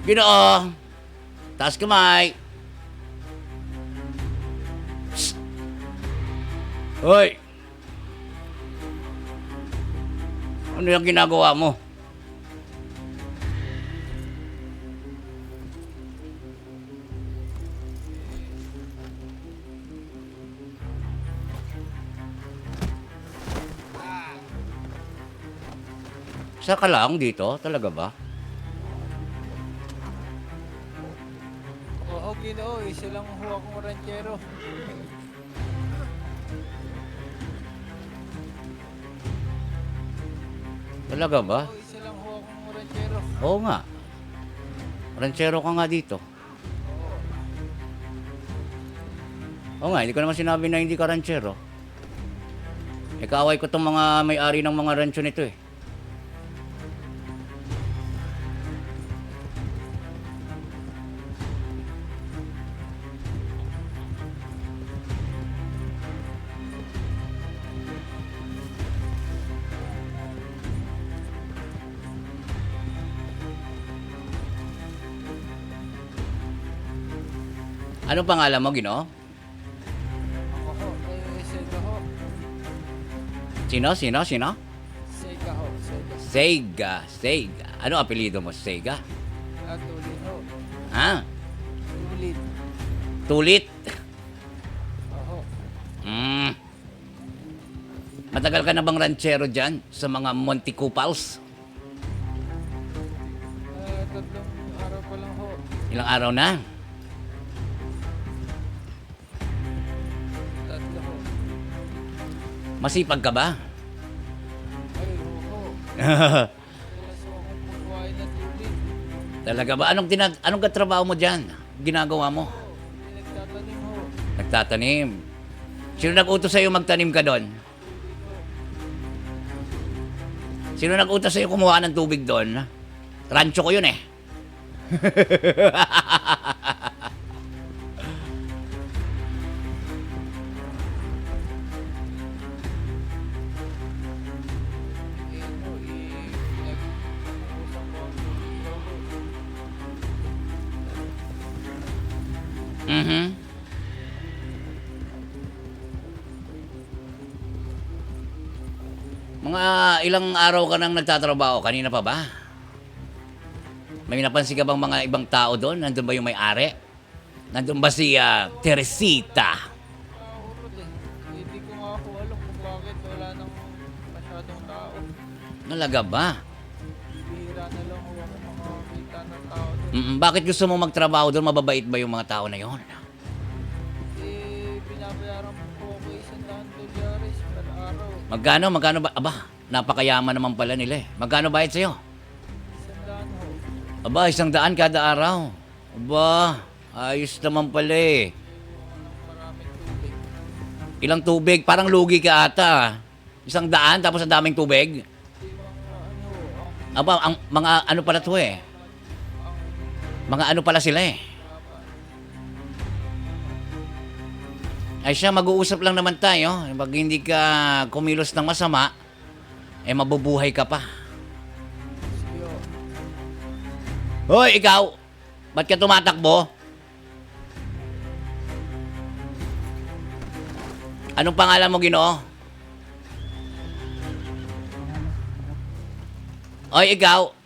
Ginoo. Taas kamay. Psst. Hoy. Ano yung ginagawa mo? Isa ka lang dito? Talaga ba? Oo, Ginoo, isa lang ho akong ranchero. Talaga ba? Oo, isa lang ho akong ranchero. Oo nga. Ranchero ka nga dito. Oo nga, hindi ko naman sinabi na hindi ka ranchero. Eh, kaaway ko tong mga may-ari ng mga rancho nito eh. Anong pangalan mo, Ginoo? Ako ho, Sega ho. Sino? Sino? Sino? Sega ho, Sega. Sega. Sega. Ano apelido mo? Sega? Tulit ho. Ha? Tulit. Tulit? Oo. Hmm. Matagal ka na bang ranchero dyan sa mga Monticupals? Tatlong araw pa lang ho. Ilang araw na? Tatlo ho. Masipag ka ba? Ay, oo. Wala sa akong pagkain na tulit. Talaga ba? Anong katrabaho mo dyan? Ginagawa mo? Pinagtatanim ho. Nagtatanim. Sino nag-utos sa'yo magtanim ka doon? Sino nag-utos sa'yo kumuha ng tubig doon? Rancho ko yun eh. Pinag-uusap ko ang tulit ho. Mhm. Mga ilang araw ka nang nagtatrabaho? Kanina pa ba? May napansin ka bang mga ibang tao doon? Nandun ba yung may-ari? Nandun ba si Teresita? Urol eh. Hindi ko nga po alam kung bakit wala nang masyadong tao. Talaga ba? Bihira na lang ho ako makakita ng tao doon. Bakit gusto mo magtrabaho doon? Mababait ba yung mga tao na yon? Binabayaran po ako $100 per araw. Magkano? Magkano ba? Aba, napakayaman naman pala nila eh. Magkano bayad sa'yo? 100 ho. Aba, 100 kada araw. Aba, ayos naman pala eh. Maraming tubig. Ilang tubig? Parang lugi ka ata. 100 tapos ang daming tubig? Aba, ang mga ano pala to eh. Mga ano pala sila eh. Ay siya, mag-uusap lang naman tayo. Pag hindi ka kumilos ng masama, eh mabubuhay ka pa. Sige ho. Hoy, ikaw! Ba't ka tumatakbo? Anong pangalan mo, Ginoo? Hoy, ikaw!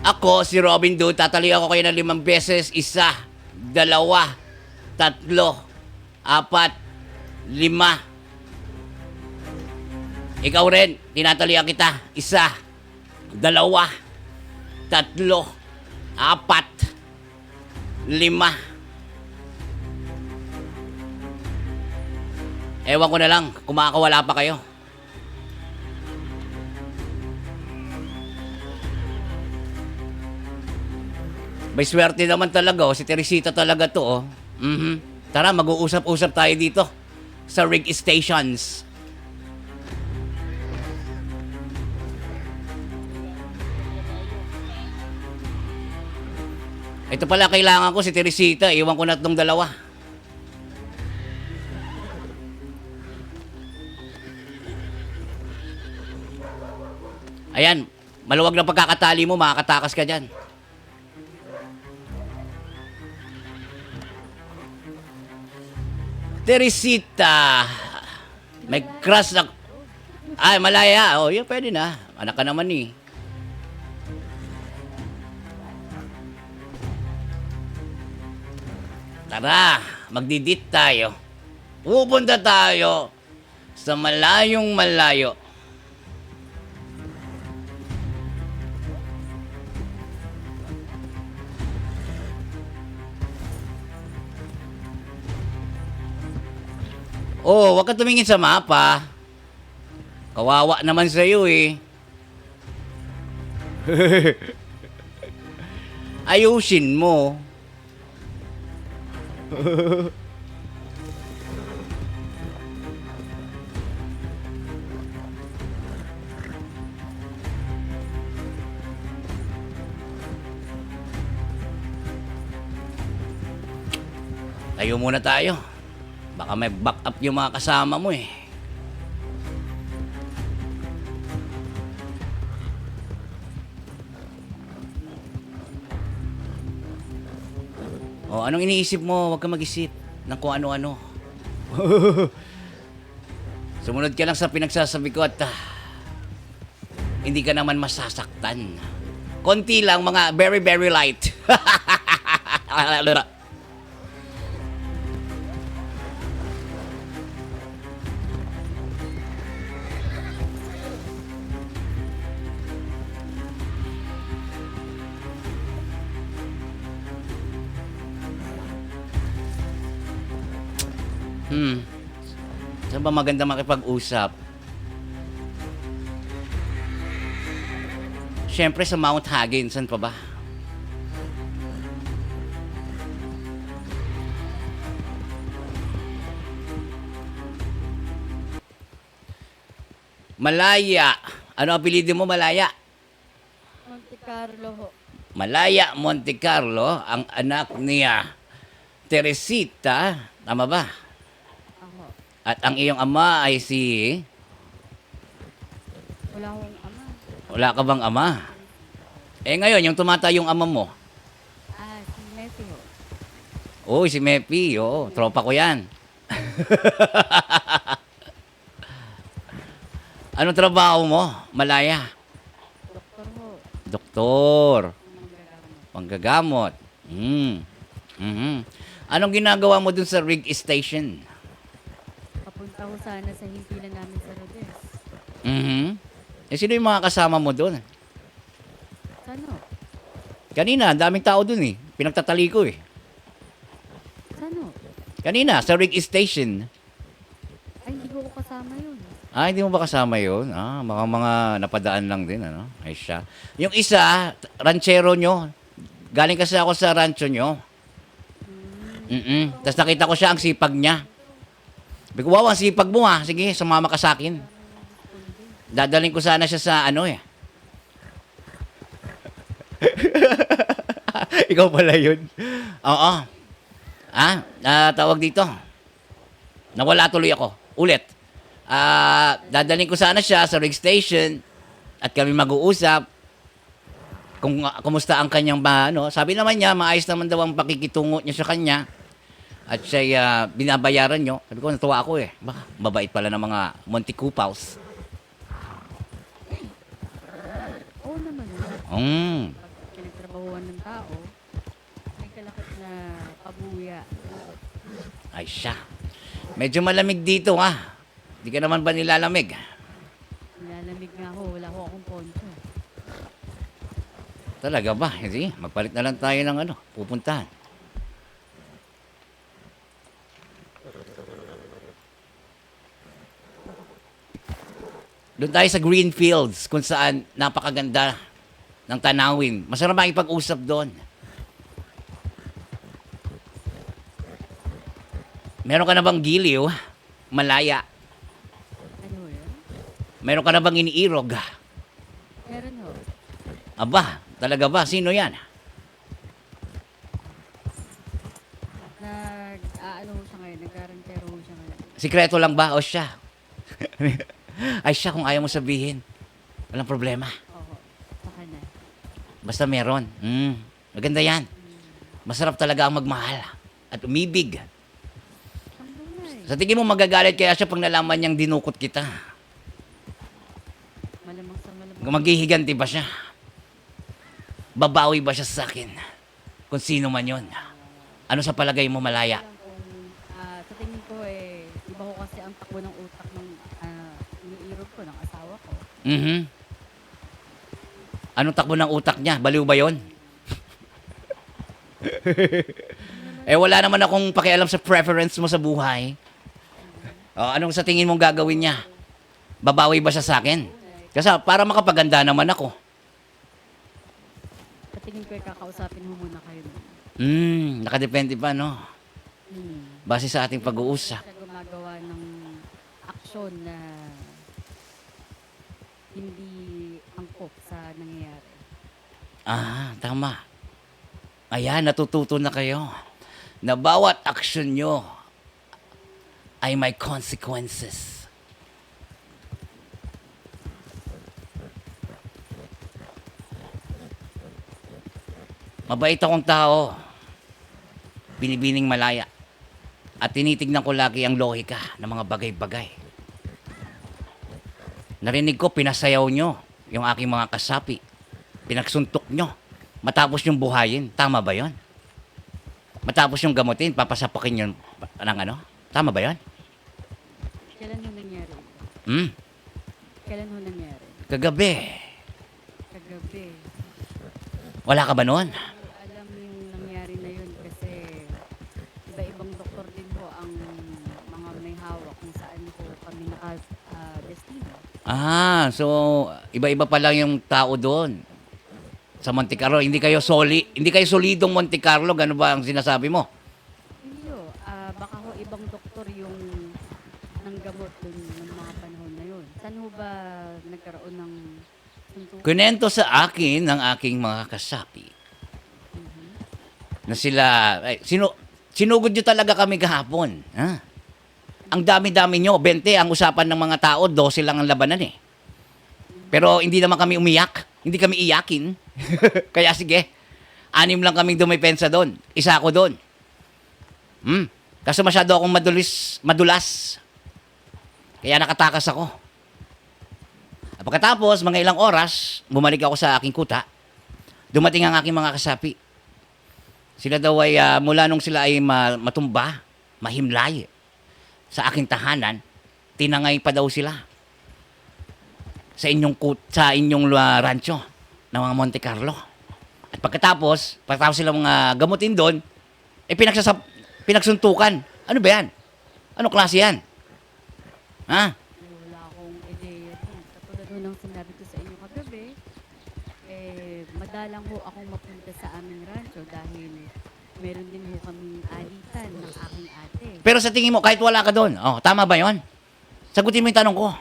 Ako, si Robin Hood, tatali ako kayo ng 5 beses. 1, 2, 3, 4, 5. 5. Ikaw rin, tinatalian kita. 1, 2, 3, 4, 5. Ewan ko na lang, kumakawala pa kayo. May swerte naman talaga, oh. Si Teresita talaga to, oh. Tara, mag-uusap-usap tayo dito sa rig stations. Ito pala, kailangan ko si Teresita. Iwan ko na itong dalawa. Ayan, maluwag na pagkakatali mo, makakatakas ka dyan. Teresita. May crush na... Ay, malaya. Oh, yun, pwede na. Anak ka naman eh. Tara, magdidit tayo. Pupunta tayo sa malayong malayo. Oh, wag ka tumingin sa mapa. Kawawa naman sa'yo eh. Ayusin mo. Tayo muna tayo. Baka may back up yung mga kasama mo eh. Oh, anong iniisip mo? Huwag ka mag-isip ng kung ano-ano. Sumunod ka lang sa pinagsasabi ko at hindi ka naman masasaktan. Konti lang, mga very, very light. Saan ba maganda makipag-usap? Siyempre sa Mount Hagen, saan pa ba? Malaya. Ano ang apelyido mo, Malaya? Monte Carlo ho. Malaya Monte Carlo, ang anak niya Teresita. Tama ba? Ako. At ang iyong ama ay si... Wala akong ama. Wala ka bang ama? Eh ngayon, yung tumatayong ama mo. Si Messi ho. Oh, si Mepi. Oh, tropa ko yan. Anong trabaho mo, Malaya? Doktor ho. Doktor. Manggagamot. Panggagamot. Anong ginagawa mo dun sa rig station? Papunta ho sana sa himpilan namin sa Rodez. Eh, sino yung mga kasama mo dun? Sano? Kanina, ang daming tao dun eh. Pinagtatali ko eh. Sano? Kanina, sa rig station. Ay, hindi ko kasama yun. Ah, hindi mo ba kasama yun? Ah, mga napadaan lang din, ano? Ay siya. Yung isa, ranchero nyo. Galing kasi ako sa rancho nyo. Tapos nakita ko siya, ang sipag niya. Sabi ko, wow, ang sipag mo ha. Sige, sumama ka sa akin. Dadaling ko sana siya sa ano eh. Ikaw pala yun. Oo. Tawag dito. Nawala tuloy ako. Ulit. Dadaling ko sana siya sa rig station at kami mag-uusap kung kumusta ang kanyang sabi naman niya maayos naman daw ang pakikitungo niya sa kanya at siya binabayaran niyo. Sabi ko, natuwa ako eh. Baka mabait pala ng mga Montecupaus. Oo naman ho. Pag pinagtrabahuan ng tao, may kalakot na pabuya. Ay siya. Medyo malamig dito ha. Hindi ka naman ba nilalamig? Nilalamig nga ho. Wala ho akong poncho. Talaga ba? Sige, magpalit na lang tayo ng pupuntahan. Doon tayo sa green fields kung saan napakaganda ng tanawin. Masarap makipag-usap doon. Meron ka na bang giliw? Malaya. Ano ho yun? Meron ka na bang iniirog? Meron ho. Aba, talaga ba? Sino yan? Nag-aano ho siya ngayon. Nag-garantero ho siya ngayon. Sikreto lang ba o siya? Ay siya, kung ayaw mo sabihin. Walang problema. Basta meron. Maganda yan. Masarap talaga ang magmahal at umibig. Ang tunay. Sa tingin mo magagalit kaya siya pag nalaman niyang dinukot kita? Malamang sa malamang. Maghihiganti ba siya? Babawi ba siya sa akin? Kung sino man yon. Ano sa palagay mo, Malaya? Lang kung, sa tingin ko iba ko kasi ang takbo ng utak ng iniirog ko, ng asawa ko. Mhm. Anong takbo ng utak niya? Baliw ba yon? Wala naman akong pakialam sa preference mo sa buhay. Anong sa tingin mong gagawin niya? Babawi ba siya sa akin? Kasi para makapaganda naman ako. Sa tingin ko kakausapin mo muna kayo. Nakadepende pa, no? Hmm. Base sa ating pag-uusap. Siya gumagawa ng aksyon na hindi angkop sa nangyayari. Tama. Ayan, natututo na kayo na bawat aksyon nyo ay may consequences. Mabait akong tao. Binibining Malaya. At tinitignan ko lagi ang lohika ng mga bagay-bagay. Narinig ko, pinasayaw nyo yung aking mga kasapi. Pinagsuntok nyo. Matapos yung buhayin. Tama ba yon? Matapos yung gamutin, papasapakin yun ng ano? Tama ba yon? Kailan ho nangyari? Kailan ho nangyari? Kagabi. Kagabi. Wala ka ba noon? Alam yung nangyari na yun kasi iba-ibang doktor din po ang mga may hawak kung saan po kami naka-destino. So iba-iba pa lang yung tao doon. Sa Monte Carlo, hindi kayo solidong Monte Carlo, gano ba ang sinasabi mo? Hindi ho. Baka ho ibang doktor yung nanggamot dun ng mga panahon na yun. Saan ho ba nagkaroon ng suntukan? Kunento sa akin ng aking mga kasapi na sila, sinugod nyo talaga kami kahapon. Ha? Ang dami-dami nyo, 20 ang usapan ng mga tao, 12 lang ang labanan eh. Pero hindi naman kami umiyak, hindi kami iyakin. Kaya sige, 6 lang kaming dumipensa doon, isa ako doon. Kasi masyado akong madulas. Kaya nakatakas ako. At pagkatapos, mga ilang oras, bumalik ako sa aking kuta. Dumating ang aking mga kasapi. Sila daw ay, mula nung sila ay matumba, mahimlay, sa aking tahanan, tinangay pa daw sila sa inyong rancho ng mga Monte Carlo. At pagkatapos sila mga gamutin doon, pinagsuntukan. Ano ba yan? Ano klase yan? Ha? Wala akong ideya dun. Katulad ho ng sinabi ko sa inyo kagabi, madalang ho akong mapunta sa aming rancho dahil meron din ho kaming alitan ng aking ate. Pero sa tingin mo, kahit wala ka doon, tama ba yon? Sagutin mo yung tanong ko.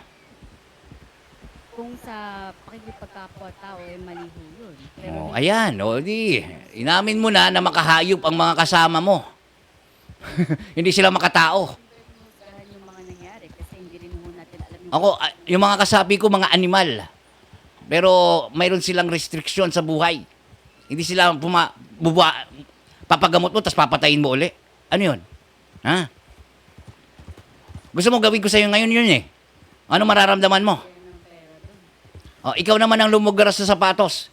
Kung sa pakikipagkapwa-tao, mali ho yun. Pero Ayan, inamin mo na makahayop ang mga kasama mo. Hindi sila makatao. husgahan yung mga nangyari kasi hindi rin ho natin alam yung Yung mga kasapi ko, mga animal. Pero mayroon silang restriction sa buhay. Hindi sila papagamot mo, tapos papatayin mo uli. Ano yun? Ha? Gusto mo gawin ko sa'yo ngayon yun eh. Ano mararamdaman mo? Ikaw naman ang lumugar sa sapatos.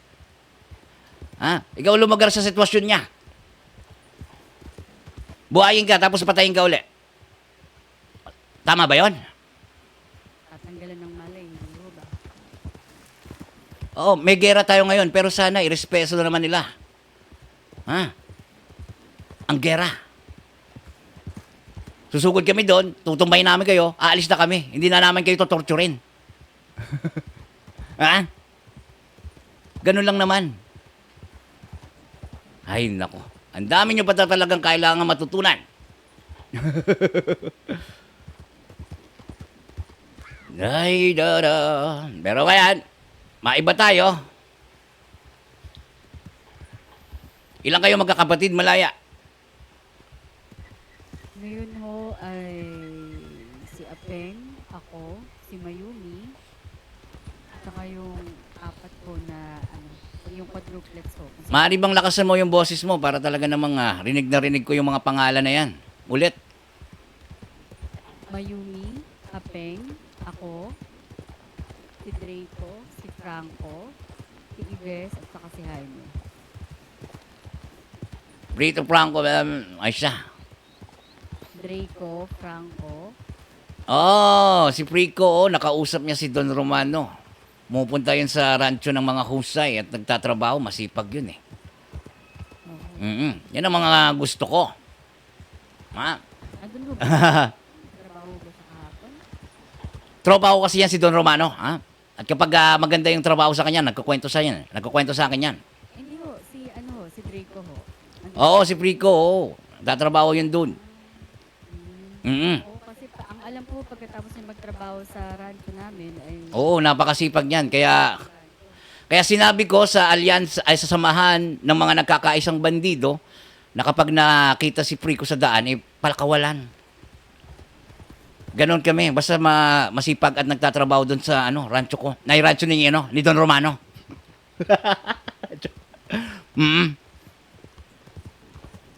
Ha? Ikaw lumugar sa sitwasyon niya. Buhayin ka, tapos patayin ka uli. Tama ba yon? tatanggalan ng malay, hindi ho ba? May gera tayo ngayon, pero sana irespeto na naman nila. Ha? Ang gera. Susugod kami doon, tutumbayin namin kayo, aalis na kami. Hindi na namin kayo tutorturin. Ha? Ganun lang naman. Ay, nako. Ang dami nyo pa talagang kailangan matutunan. Ay, dada. Pero kaya, maiba tayo. Ilan kayo magkakapatid, Malaya? Ngayon ho ay si Apeng, ako, si Mayumi, at saka yung apat ko na sila yung quadruplets ho. Kasi Maaari bang lakasan mo yung boses mo para talaga namang rinig na rinig ko yung mga pangalan na yan. Ulit. Mayumi, Apeng, ako, si Draco, si Franco, si Ives, at saka si Jaime. Brito Franco, ay siya. Draco, Franco, Oh, si Frico, nakausap niya si Don Romano. Pumupunta yun sa rancho ng mga husay at nagtatrabaho. Masipag yun eh. Yan ang mga gusto ko. Ha? andun ho ba? Trabaho ba sa kahapon? Tropa ko kasi yan si Don Romano. Ha? At kapag maganda yung trabaho sa kanya, nagkukwento sa yan. Nagkukwento sa akin yan. Hindi ho, si Draco ho. Andun Oo, si Frico, oo. Tatrabaho yun dun. Oo, kasi ang alam ko pagkatapos niya magtrabaho sa rancho namin ay Oo, napakasipag niyan. Kaya sinabi ko sa alliance ay sa samahan ng mga nagkakaisang bandido na kapag nakita si Frico sa daan, palakawalan. Ganon kami. Basta masipag at nagtatrabaho doon sa rancho ko. Na yung rancho ni Don Romano.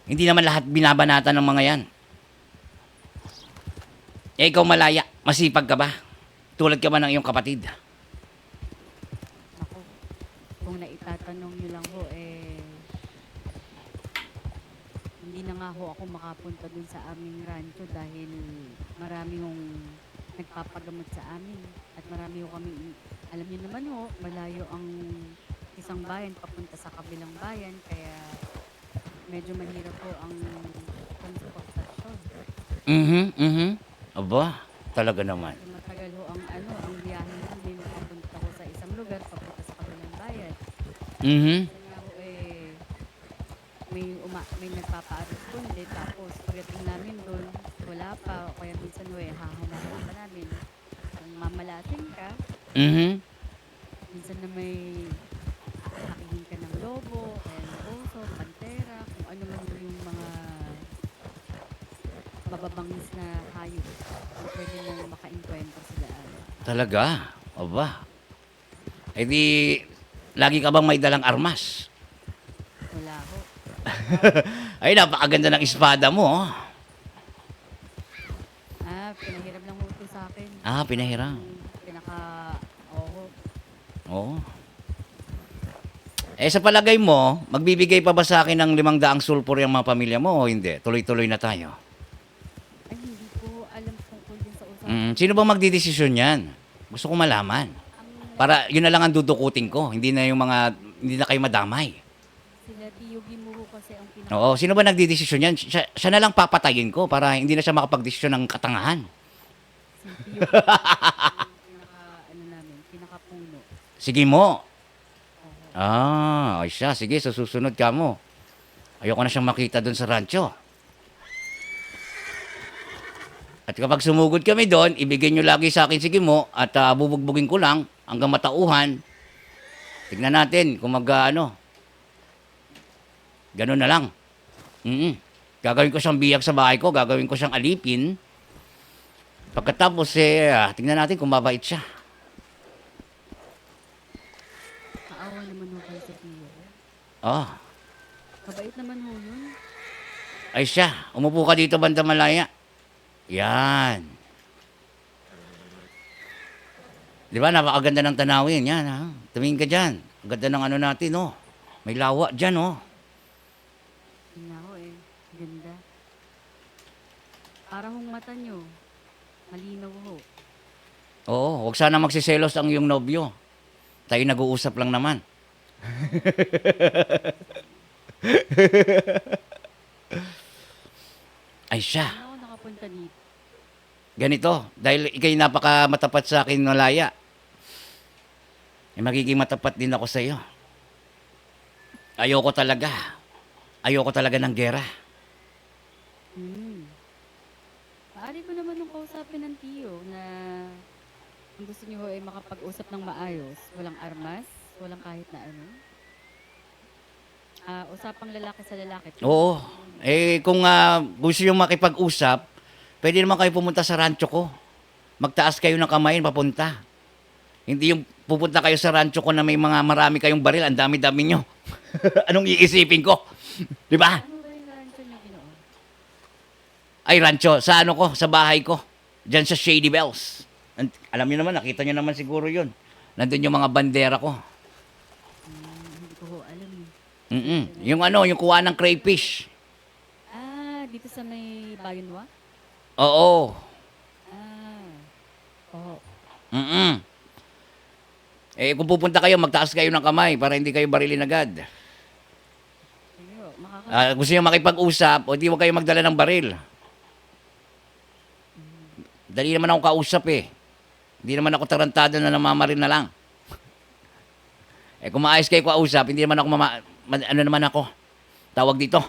Hindi naman lahat binabanata ng mga yan. Ikaw malaya, masipag ka ba? Tulad ka ba ng iyong kapatid? ako. Kung naitatanong niyo lang ho, hindi na nga ho ako makapunta dun sa aming rancho dahil marami hong nagpapagamot sa amin. At marami ho kami, alam niyo naman ho, malayo ang isang bayan papunta sa kabilang bayan. Kaya medyo mahirap ho ang transportasyon. Aba, talaga naman. Medyo matagal ho ang biyahe namin. Papunta ko sa isang lugar, papunta sa kabilang bayan. Kasi nga ho, may nagpapa-responde tapos pagdating namin doon wala pa o kaya minsan hahanapin pa namin kung mamalating ka minsan na may hakihin ka ng lobo kaya ng oso, pantera kung ano man yung mga mababangis na hayop na pwede mong maka-encuentro sa daan. Talaga? Aba. Eh di, lagi ka bang may dalang armas? Wala ho. Ay, napakaganda ng espada mo. Oh. Pinahiram lang ho ito sa akin. Pinahiram. Oo. Oo. Eh, sa palagay mo, magbibigay pa ba sa akin ng 500 sulpur yung mga pamilya mo o hindi? Tuloy-tuloy na tayo. Ay, hindi ko alam tungkol din sa usapan. Sino bang magdidesisyon yan? Gusto ko malaman. Para yun na lang ang dudukutin ko. Hindi na kayo madamay. Sila Tio Gimuro kasi ang Oo, sino ba nagdidesisyon yan? Siya na lang papatayin ko para hindi na siya makapagdesisyon ng katangahan. si Tio pinakapuno. Sige mo. Ay siya. Sige, sa susunod ka mo. Ayoko na siyang makita doon sa rancho. At kapag sumugod kami doon, ibigay nyo lagi sa akin sige mo at bubugbugin ko lang hanggang matauhan. Tignan natin kung Ganun na lang. Gagawin ko siyang biyag sa bahay ko, gagawin ko siyang alipin. Pagkatapos, tignan natin kung mabait siya. Kaawa naman ho kayo sa Tio. Mabait naman ho yun. Ay siya, umupo ka dito banda malaya. Yan. Di ba, napakaganda ng tanawin. Yan, ha? Tumingin ka dyan. Ang ganda ng natin, oh. May lawa dyan, oh. Yun na ho ganda. Para hong mata nyo. Malinaw ho. Oo, huwag sana magsiselos ang iyong nobyo. Tayo nag-uusap lang naman. Ay siya. Ano ako nakapunta dito? Ganito, dahil ikay napaka matapat sa akin malaya. Magiging matapat din ako sa iyo. Ayoko talaga ng gera. Paari ko naman nung kausapin ng Tio na kung gusto niyo ho ay makapag-usap ng maayos. Walang armas, walang kahit na ano. Usapang lalaki sa lalaki. Oo. Kung gusto nyo makipag-usap, pwede naman kayo pumunta sa rancho ko. Magtaas kayo ng kamay papunta. Hindi yung pupunta kayo sa rancho ko na may mga marami kayong baril, ang dami-dami nyo. Anong iisipin ko? Di ba? Ano ba yung rancho niyo, Ginoo? Ay, rancho. Sa ano ko? Sa bahay ko. Diyan sa Shady Bells. Alam niyo naman, nakita niyo naman siguro yun. Nandun yung mga bandera ko. Hindi ko ho alam eh. Yung ano, yung kuha ng crayfish. Dito sa may Bayonwa? Oo. Oo. Eh, kung pupunta kayo, magtaas kayo ng kamay para hindi kayo barilin agad. Sige ho, makaka... Gusto niyo makipag-usap, o di huwag kayo magdala ng baril. Dali naman ako kausap eh. Hindi naman ako tarantado na namamaril na lang. Eh, kung maayos kayo kausap, hindi naman ako ano naman ako. Tawag dito.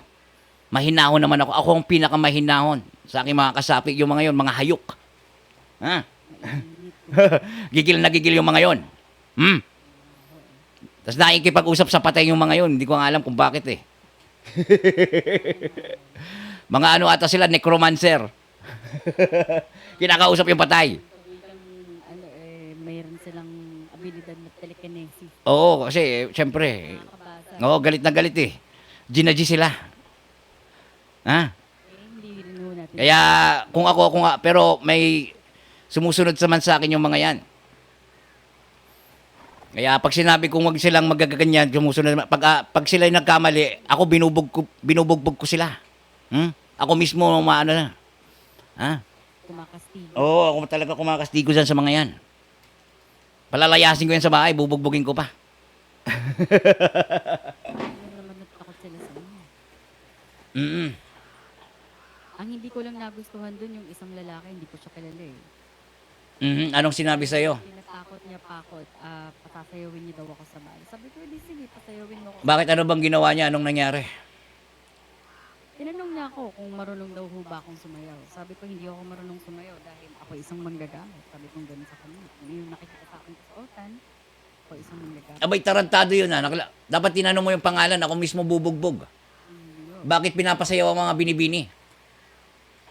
Mahinahon naman ako. Ako ang pinakamahinahon sa aking mga kasapi. Yung mga yon, mga hayok. Ha? Gigil na gigil yung mga yon. Tapos nakikipag-usap sa patay yung mga yon. Hindi ko nga alam kung bakit eh. Mga ano ata sila, necromancer. Kinakausap yung patay. Mayroon silang abilidad na telekinesis. Oo, kasi syempre, Nakakabasa. oo, galit na galit eh. Ginaji sila. Ha? Hindi rin ho natin. Kaya kung ako nga, pero may sumusunod naman sa akin yung mga yan. Kaya pag sinabi kong wag silang magaganyan, sumusunod naman. Pag sila nagkamali, ako binubugbog ko sila. Ako mismo maano na. Ha? Kumakastigo. Oo, ako talaga kumakastigo dyan sa mga yan. Palalayasin ko yan sa bahay, bubugbugin ko pa. Ano naman natakot sila sa inyo. Ang hindi ko lang nagustuhan dun, yung isang lalaki, hindi ko siya kilala eh. Anong sinabi sa'yo? Pinatakot niya pa ako, patasayawin niya daw ako sa bahay. Sabi ko, di sige, pasayawin mo ako. Bakit ano bang ginawa niya? Anong nangyari? Tinanong niya ako kung marunong daw ho ba akong sumayaw. Sabi ko, hindi ako marunong sumayaw dahil ako isang manggagamot. Sabi ko, gano'n sa kanya. Kung yung nakikita sa akin sa otan, ako isang manggagamot. Abay, tarantado yun ha. Dapat tinanong mo yung pangalan, ako mismo bubugbog. Bakit pinapasayaw ang mga binibini?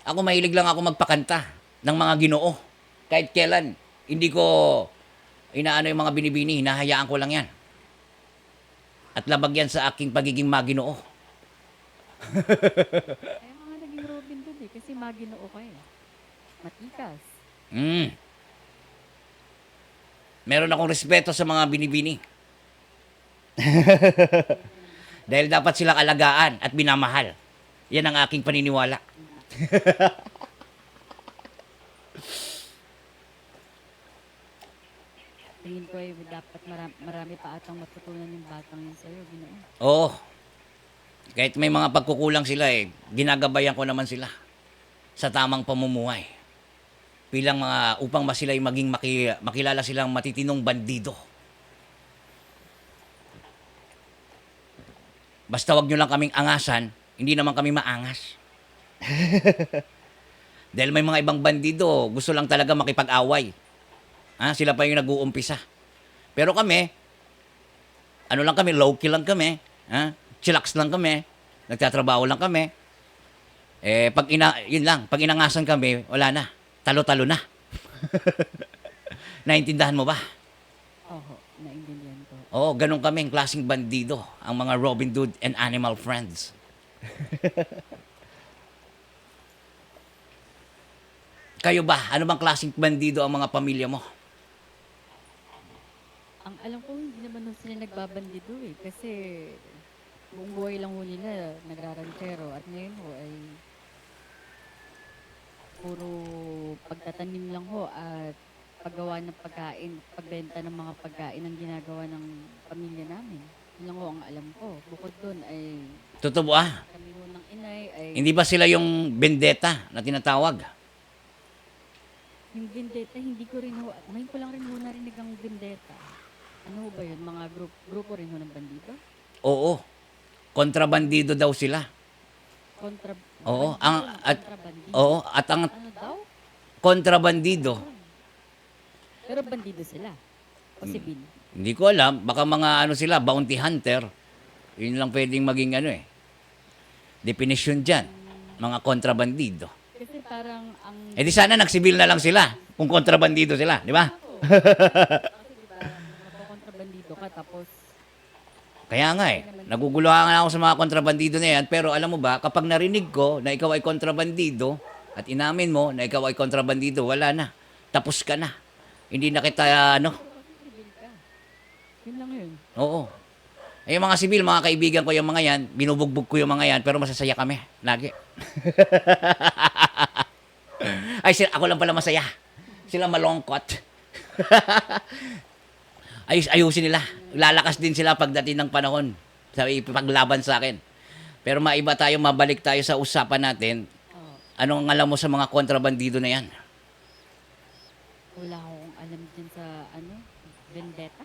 Ako mahilig lang ako magpakanta ng mga Ginoo. Kahit kailan, hindi ko inaano yung mga binibini, hinahayaan ko lang yan. At labag yan sa aking pagiging maginoo. Kaya mga naging Robin Hood eh, kasi maginoo ka eh. Matikas. Meron akong respeto sa mga binibini. Dahil dapat silang alagaan at binamahal. Yan ang aking paniniwala. Tingin ko ay dapat marami pa atang matutunan yung batang yun sa'yo, Ginoo. Oo. Kahit may mga pagkukulang sila eh, ginagabayan ko naman sila sa tamang pamumuhay. Bilang mga upang sila'y maging makilala silang matitinong bandido. Basta wag nyo lang kaming angasan, hindi naman kami maangas. Dahil may mga ibang bandido, gusto lang talaga makipag-away. Sila pa yung nag-uumpisa. Pero kami, ano lang kami, low-key lang kami. Chillax lang kami. Nagtatrabaho lang kami. Eh, yun lang, pag inangasan kami, wala na. Talo-talo na. Naintindahan mo ba? Oo, naintindihan ko. Oo, ganun kaming klaseng bandido. Ang mga Robin Hood and Animal Friends. Kayo ba? Ano bang klaseng bandido ang mga pamilya mo? Ang alam ko, hindi naman ho sila nagbabandido eh. Kasi buong buhay lang ho nila nagraranchero. At ngayon ho ay puro pagtatanim lang ho at paggawa ng pagkain, pagbenta ng mga pagkain ang ginagawa ng pamilya namin. Yun lang ho ang alam ko. Bukod doon ay Totoo ba? kami ho ng inay ay Hindi ba sila yung vendetta na tinatawag? yung vendetta, hindi ko rin ho, ngayon ko lang rin ho narinig ang vendetta. Ano ho ba yun? Mga grupo rin ho ng bandido? Oo. Kontrabandido daw sila. Kontrabandido. Oo, at ang Ano daw? kontrabandido, Pero bandido sila. O sibil. hindi ko alam, baka mga ano sila, bounty hunter. Yun lang pwedeng maging ano eh. Definition dyan, mga kontrabandido. Kasi parang ang... Eh di sana nagsibil na lang sila kung kontrabandido sila, di ba? Kasi Kaya nga eh, naguguluhan ako sa mga kontrabandido na yan, pero alam mo ba, kapag narinig ko na ikaw ay kontrabandido, at inamin mo na ikaw ay kontrabandido, wala na. Tapos ka na. Hindi na kita, ano, Sibil ka. Yun lang yun. oo. Eh, yung mga sibil, mga kaibigan ko yung mga yan, binubugbog ko yung mga yan, pero masasaya kami. Lagi. Ay, ako lang pala masaya. Sila malongkot. Ayusin nila. Lalakas din sila pagdating ng panahon sa ipaglaban sa akin. Pero maiba tayo, mabalik tayo sa usapan natin. Oo. Anong alam mo sa mga kontrabandido na yan? Wala akong alam dyan sa, vendetta.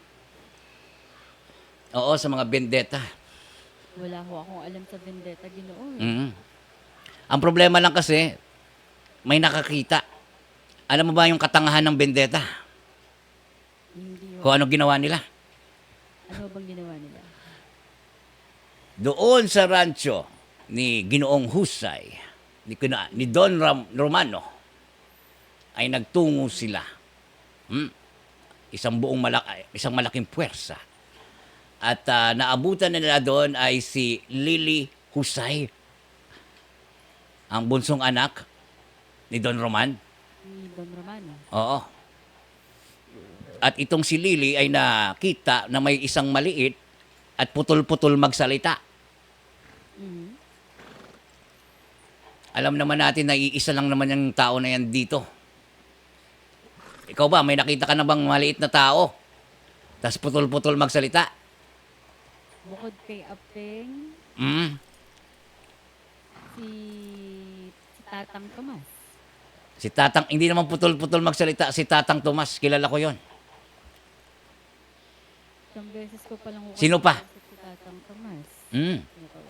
Oo, sa mga vendetta. Wala ho akong alam sa vendetta, Ginoo. Mm. Ang problema lang kasi, may nakakita. Alam mo ba yung katangahan ng vendetta? Hindi ho. Kung ano ginawa nila? Ano bang ginawa nila? Doon sa rancho ni Ginoong Husay, ni Don Romano, ay nagtungo sila. Isang malaking puwersa. At naabutan na nila doon ay si Lily Husay, ang bunsong anak ni Don Roman. Ni Don Romano. Oo. At itong si Lily ay nakita na may isang maliit at putol-putol magsalita. Mhm. Alam naman natin na iisa lang naman yung tao na yan dito. Ikaw ba, may nakita ka na bang maliit na tao? Tapos putol-putol magsalita? Bukod kay Apeng, Mm. si Tatang Tomas. Si Tatang, hindi naman putol-putol magsalita, si Tatang Tomas, kilala ko yon. Isang beses ko palang Sino pa? si Tatang Tomas. Mm.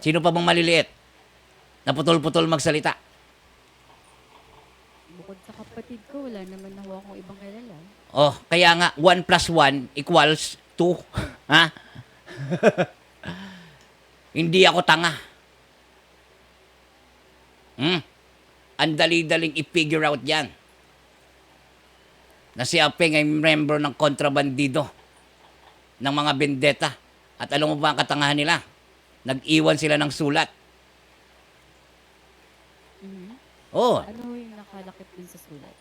Sino pa bang maliliit? Na putol-putol magsalita? Bukod sa kapatid ko, wala naman na akong ibang kilala. Oh, kaya nga, 1 plus 1 equals 2. Ha? Hindi ako tanga. Ang dali-daling i-figure out yan. Na si Apeng ay member ng kontrabandido ng mga vendetta. At alam mo ba ang katangahan nila? Nag-iwan sila ng sulat. Mhm. Oh, Ano yung nakalakip din sa sulat?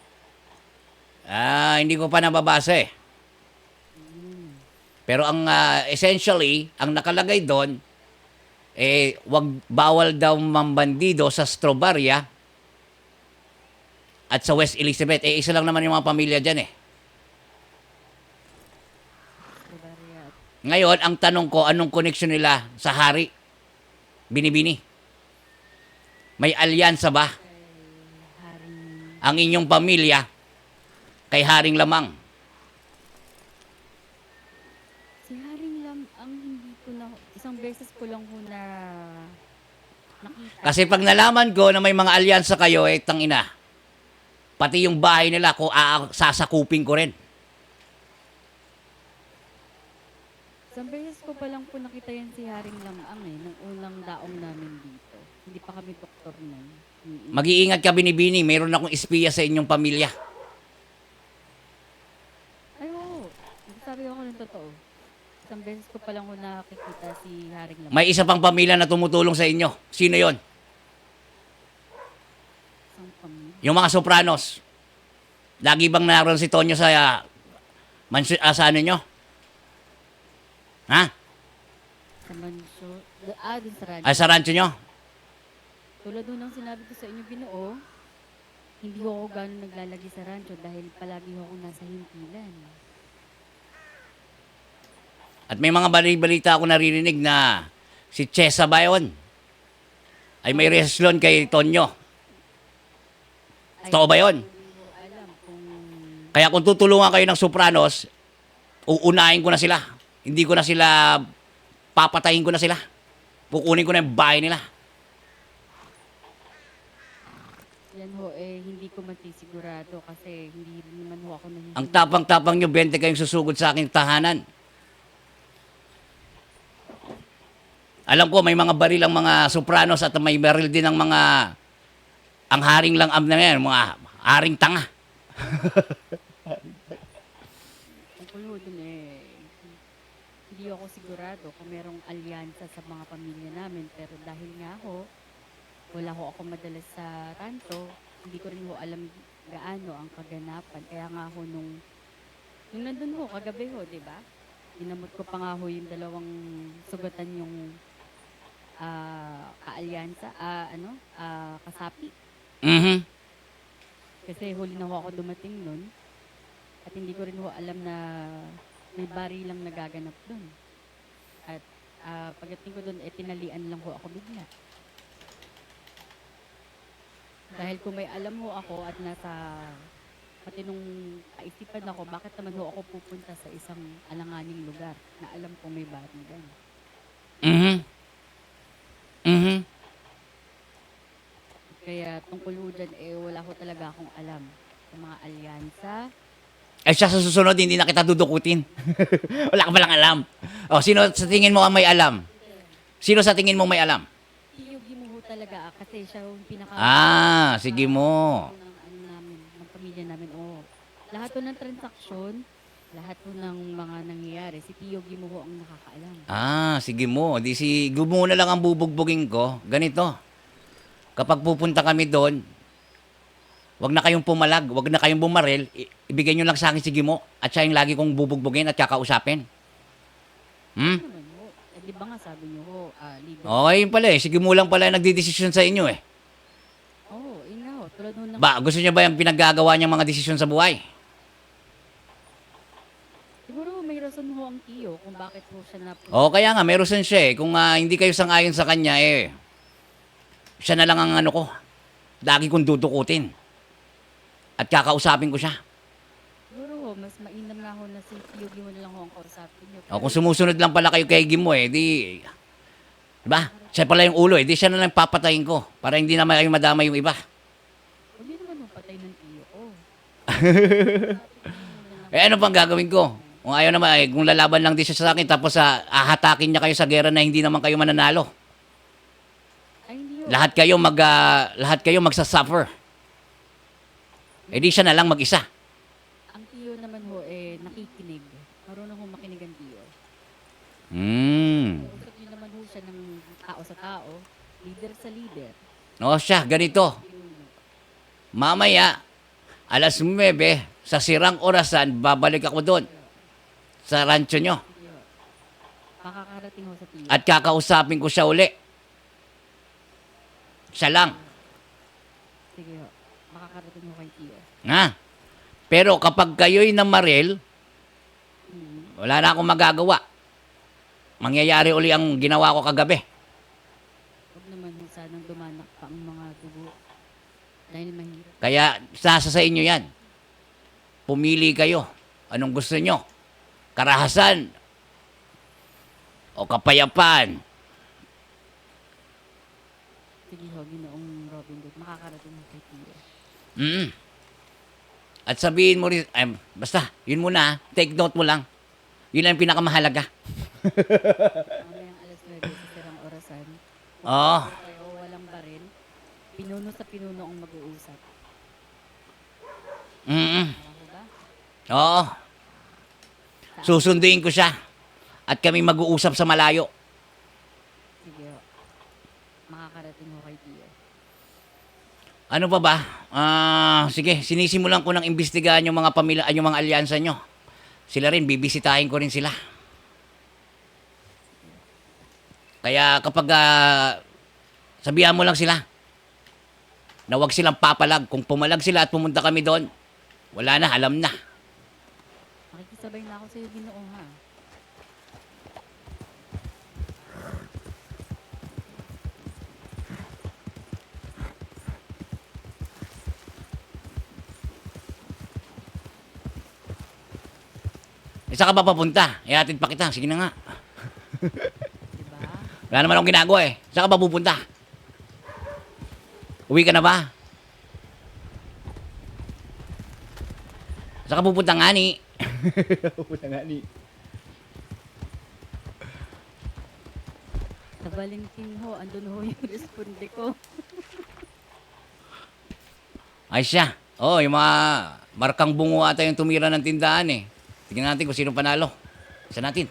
hindi ko pa nababasa eh. Pero ang essentially, ang nakalagay doon, bawal daw mambandido sa Strobaria at sa West Elizabeth. Isa lang naman yung mga pamilya dyan eh. Rosaria at Ngayon, ang tanong ko, anong connection nila sa hari? Binibini. May alyansa ba Haring ang inyong pamilya kay Haring Lamang? Si Haring Lam, ang hindi ko na, isang beses ko lang ho na nakita. Kasi pag nalaman ko na may mga alyansa kayo, tangina. Pati yung bahay nila, sasakupin ko rin. Isang beses ko pa lang po nakita yan si Haring Lamang nung unang daong namin dito. Hindi pa kami doktor nun. Mag-iingat ka, Binibini. Mayroon akong espiya sa inyong pamilya. Ay, oo. Sabi ako ng totoo. Isang beses ko pa lang ho nakikita si Haring Lamang. May isa pang pamilya na tumutulong sa inyo. Sino yon? Isang pamilya. Yung mga Sopranos. Lagi bang naroon si Tonyo sa sa ano nyo? Ha? Sa mansyo. Dun sa radyo. Sa rancho nyo? Tulad doon ang sinabi ko sa inyo, Ginoo, hindi ko ako gano'n naglalagi sa rancho dahil palagi ako nasa himpilan. At may mga balita ako naririnig na si Chesa Bayon ay may relasyon kay Tonyo. Totoo ba yun? Hindi ko alam kung Kaya kung tutulungan kayo ng Sopranos, uunahin ko na sila. Hindi ko na sila, papatayin ko na sila. Kukunin ko na yung bahay nila. yan ho, hindi ko matisigurado kasi hindi rin naman ho ako nahihilig. Ang tapang-tapang nyo, 20 kayong susugod sa aking tahanan. Alam ko, may mga baril ang mga Sopranos at may baril din ang mga, ang haring lang na yan, mga haring tanga. Tungkol ho dun hindi hindi ako sigurado kung merong alyansa sa mga pamilya namin. Pero dahil nga ho, wala ho ako madalas sa rancho, hindi ko rin ho alam gaano ang kaganapan. Kaya nga ho nung nandun ho, kagabi ho, di ba? Dinamot ko pa nga ho yung dalawang sugatan yung kaalyansa, kasapi. Mhm. Kasi huli na ho ako dumating nun. At hindi ko rin ho alam na may barilang nagaganap dun. At pagdating ko dun, tinalian lang ho ako bigla. Dahil kung may alam ho ako at nasa matinong kaisipan ako, bakit naman ho ako pupunta sa isang alanganing lugar na alam kong may barilan. Mhm. Mhm. Kaya tungkol ho dyan, wala ho talaga akong alam sa mga alyansa. Eh siya sa susunod, hindi na kita dudukutin. Wala ka palang alam. O, sino sa tingin mo ang may alam? Sino sa tingin mo may alam? Iyugi mo ho talaga kasi siya ho yung pinaka... Sige mo. ng ano namin, ng pamilya namin. Lahat ho ng transaksyon, lahat ho ng mga nangyayari, si Tio Gimo ho ang nakakaalam. Sige mo. Di si gumuna lang ang bubugbugin ko. Ganito. Kapag pupunta kami doon, wag na kayong pumalag, wag na kayong bumaril, ibigay nyo lang sa akin si Gimo at siya yung lagi kong bubugbugin at kakausapin. Ano naman ho? Di ba nga sabi niyo ho, leader? Okay yun pala eh. Si Gimo lang pala yung nagdidesisyon sa inyo eh. Yun nga ho. Tulad ho ng... Gusto niya ba yung pinaggagawa niyang mga desisyon sa buhay? Siguro ho, may rason ho ang Tio kung bakit ho siya na... Kaya nga, meron siya eh. Kung hindi kayo sang-ayon sa kanya siya na lang ang ano ko. Lagi kong dudukutin. At kakausapin ko siya. Siguro ho, mas mainam nga ho na si Tio Gimo na lang ho ang kausapin niyo. Kung sumusunod lang pala kayo kay Gimo di... Diba? Siya pala yung ulo di siya na lang papatayin ko. Para hindi naman kayo madama yung iba. Huwag niyo naman ho patay ng Tio ko. Ano pang gagawin ko? Kung ayaw naman, kung lalaban lang din siya sa akin, tapos ahatakin niya kayo sa gera na hindi naman kayo mananalo. Ay, hindi ho. Lahat kayo magsasuffer. Di siya na lang mag-isa. Ang Tio naman ho, nakikinig. Marunong ho makinig ang Tio. Usap niyo naman ho siya ng tao sa tao, leader sa leader. Siya, ganito. Mamaya, alas 9, sa sirang orasan, babalik ako doon. Sa rancho nyo. Tio. Makakarating ho sa Tio. At kakausapin ko siya uli. Siya lang. Sige ho. Makakarating ho kay Tio. Pero kapag kayo'y namaril, wala na akong magagawa. Mangyayari uli ang ginawa ko kagabi. Huwag naman ho sanang dumanak pa ang mga dugo. Dahil mahirap. Kaya nasa sa inyo yan. Pumili kayo. Anong gusto nyo? Karahasan o kapayapaan? Sige ho, Ginoong Robin Hood. Makakarating ho kay Tio. At sabihin mo rin, basta, yun muna, take note mo lang. Yun lang yung pinakamahalaga. Mamayang alas 9 sa sirang orasan. Oo. Kayo walang baril. Pinuno sa pinuno ang mag-uusap. Tama ho ba? Oo. Susunduin ko siya. At kami mag-uusap sa malayo. Sige ho. Makakarating ho kay Tio. Ano pa ba? Sige, sinisimulan ko ng imbestigahan yung mga pamilya, yung mga alyansa nyo. Sila rin, bibisitahin ko rin sila. Kaya kapag sabihan mo lang sila na huwag silang papalag. Kung pumalag sila at pumunta kami doon, wala na, alam na. Makikisabay na ako sa iyo, Ginoo, ha? Saan ka ba papunta? Ihatid pa kita. Sige na nga. Diba? Wala naman akong ginagawa eh. Saan ka ba pupunta? Uwi ka na ba? Saan ka pupunta nga ni? Pupunta nga ni. Sa Valentin ho, andun ho yung responde ko. Ay siya. Yung mga markang bungo ata yung tumira ng tindahan eh. Tingnan natin kung sino panalo. Isa natin.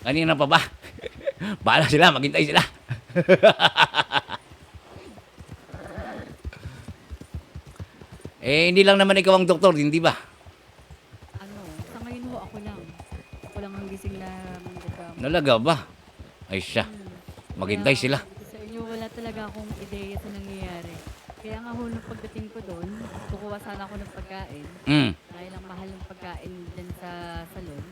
Kanina pa ba? Bahala sila, maghintay sila. Hindi lang naman ikaw ang doktor, hindi ba? Ano, sa ngayon ho, ako lang. Ako lang ang gising na manggagamot. Nalaga ba? Ay siya, maghintay Kaya, sila. sabi ko sa inyo, wala talaga akong ideya sa nangyayari. Kaya nga ho, nung pagdating ko doon, kukuha sana ako ng pagkain. Mm. Dahil ang mahal ng pagkain dyan sa salon,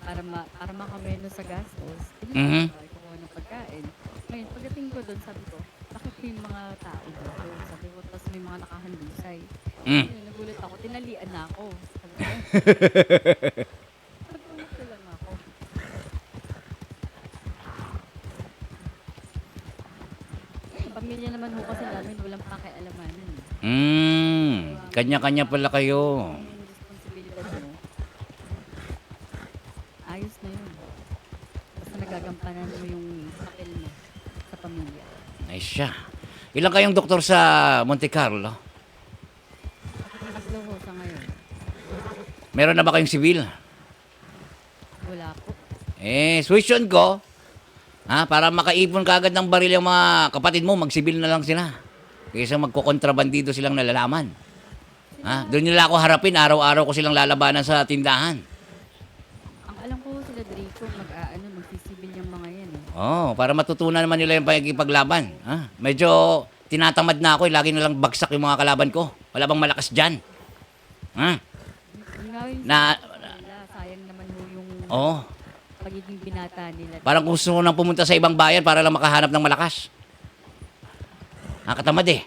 para makameno sa gastos, Mhm. kukuha ng pagkain. Ngayon, pagdating ko doon, sabi ko, bakit yung mga tao dito? Sabi ko, tapos may mga nakahandusay. Mm. Ayun, nagulat ako, tinalian na ako. Sabi ko, pagpunod ko lang ako. Sa pamilya naman ho kasi namin, walang pakialaman. Kanya-kanya pala kayo. Yung responsibilidad mo, ayos na yun. Basta nagagampanan mo yung papel mo sa pamilya. Ay siya. Ilan kayong doktor sa Monte Carlo? Tatlo ho sa ngayon. Meron na ba kayong sibil? Wala po. Suwesyon ko, para makaipon kaagad ng baril yung mga kapatid mo, magsibil na lang sila. Kaysa magkokontrabandido silang nalalaman. Doon nila ako harapin, araw-araw ko silang lalabanan sa tindahan. Ang alam ko sila Draco, magsisibil yung mga yan eh. Para matutunan naman nila yung pagkikipaglaban. Medyo tinatamad na ako, lagi na lang bagsak yung mga kalaban ko. Wala bang malakas dyan? Yun nga yung Na, nila, sayang naman ho yung pagiging binata nila. parang gusto ko nang pumunta sa ibang bayan para lang makahanap ng malakas. Nakatamad eh.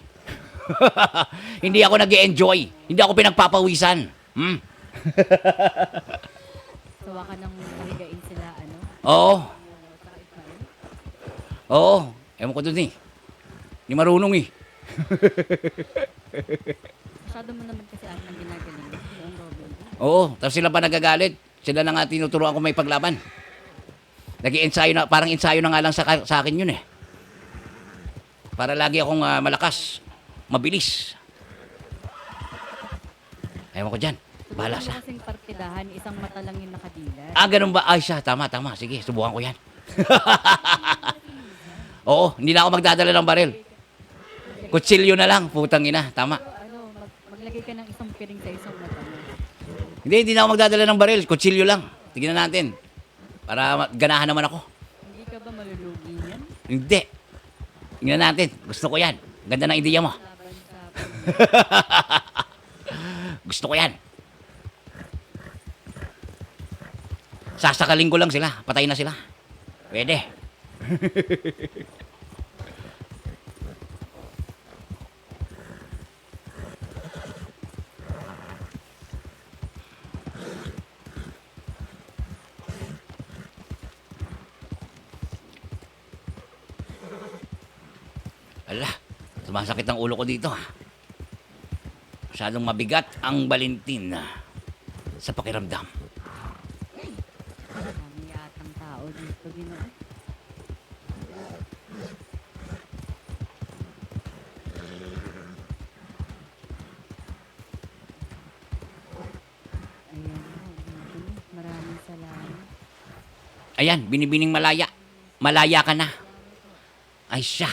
Hindi ako nag-enjoy. Hindi ako pinagpapawisan. Sawa ka nang mahigain sila, ano? Oo. Saka Ismael. Oo. Ewan ko dun eh. Hindi marunong eh. Masyado mo naman kasi ang ginagaling. Yung Robin. Oo. Tapos sila pa nagagalit. Sila na nga tinuturuan ko may paglaban. Nag-i-ensayo na, parang ensayo na nga lang sa akin yun eh. Para lagi akong malakas. Mabilis. Ewan ko dyan. Bahala Sa siya. kasing partidahan, isang mata lang yung nakadilat. Ganun ba? Ay siya, tama. Sige, subukan ko yan. Oo, hindi na ako magdadala ng baril. Kutsilyo na lang, putang ina. Tama. Ano, maglagay ka ng isang piring sa isang mata mo. Hindi na ako magdadala ng baril. Kutsilyo lang. Tignan natin. Para ganahan naman ako. Hindi ka ba malulugi niyan? Hindi. Tignan natin. Gusto ko yan. Ganda ng ideya mo. Laban sa Gusto ko yan. Sasakalin ko lang sila. Patay na sila. Pwede. Ala, sumasakit ang ulo ko dito. Masyadong mabigat ang Valentin sa pakiramdam. Dami yatang tao dito, Ginoo. Ayan, maraming salamat. Ayan, binibining malaya. Malaya ka na. Ay siya.